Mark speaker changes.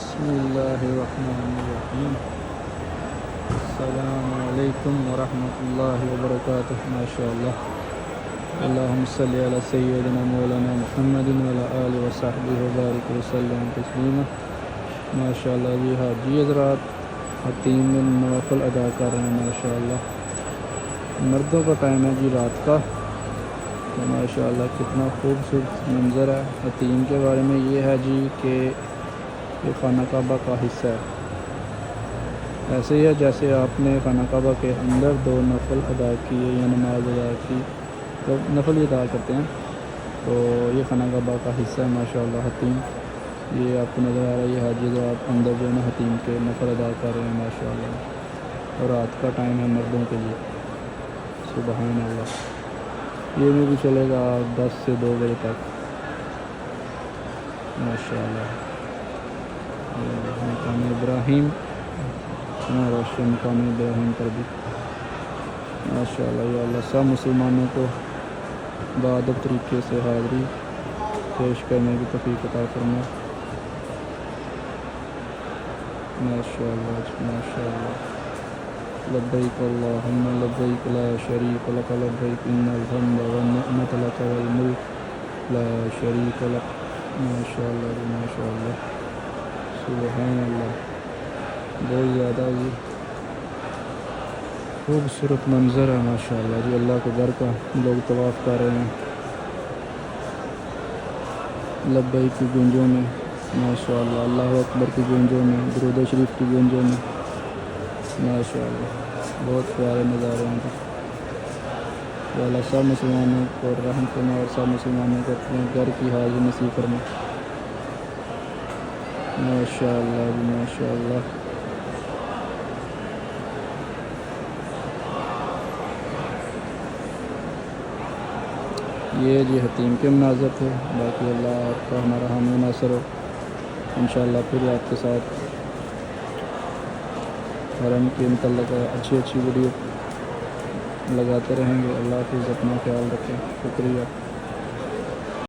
Speaker 1: بسم اللہ الرحمن الرحیم۔ السلام علیکم ورحمۃ اللہ وبرکاتہ۔ ماشاء اللہ، اللہم صلی علی سیدنا مولانا محمد وعلی آلہ وصحبہ وبارک وسلم تسلیما۔ ماشاء اللہ جی حاجی حضرات حتیم نوافل ادا کر رہے ہیں۔ ماشاء اللہ مردوں کا ٹائم ہے جی رات کا، تو ماشاء اللہ کتنا خوبصورت منظر ہے۔ حتیم کے بارے میں یہ ہے جی کہ یہ خانہ کعبہ کا حصہ ہے، ایسے ہی ہے جیسے آپ نے خانہ کعبہ کے اندر 2 نفل ادا کیے یا نماز ادا کی، تو نفل ہی ادا کرتے ہیں، تو یہ خانہ کعبہ کا حصہ ہے۔ ماشاء اللہ حتیم یہ آپ کو نظر آ رہا ہے، یہ حاجی حضرات اندر جو ہے نا حتیم کے نفل ادا کر رہے ہیں ماشاء اللہ، اور رات کا ٹائم ہے مردوں کے لیے۔ سبحان اللہ، یہ میں بھی چلے گا 10 سے 2 بجے تک ماشاء اللہ۔ مقام ابراہیم روشن مقام ابراہیم پر بھی ماشاء اللہ، یا اللہ سب مسلمانوں کو بادب طریقے سے حاضری پیش کرنے کی توفیق عطا فرما۔ ماشاء اللہ ماشاء اللہ۔ لبیک اللہم لبیک لا شریک لک لبیک ان الحمد والنعمت لک والملک لا شریک لک۔ ماشاء اللہ ماشاء اللہ، سبحان اللہ، بہت زیادہ جی خوبصورت منظر ہے ماشاء اللہ جی۔ اللہ کے گھر کا لوگ طواف کر رہے ہیں لبیک کی گونجوں میں ماشاء اللہ، اللہ اکبر کی گونجوں میں، درود شریف کی گونجوں میں ماشاء اللہ، بہت پیارے نظارے ہیں جی۔ یا اللہ سب مسلمانوں کو رحم فرما اور سب مسلمانوں کو اپنے گھر کی حاضری نصیب فرما۔ ماشاء اللہ جی ماشاء اللہ۔ یہ جی حتیم کے مناظر تھے، باقی اللہ آپ کا ہمارا حامی ناصر ہو۔ انشاءاللہ پھر آپ کے ساتھ حرم کے متعلق اچھی ویڈیو لگاتے رہیں گے۔ اللہ حافظ، اپنا خیال رکھیں، شکریہ۔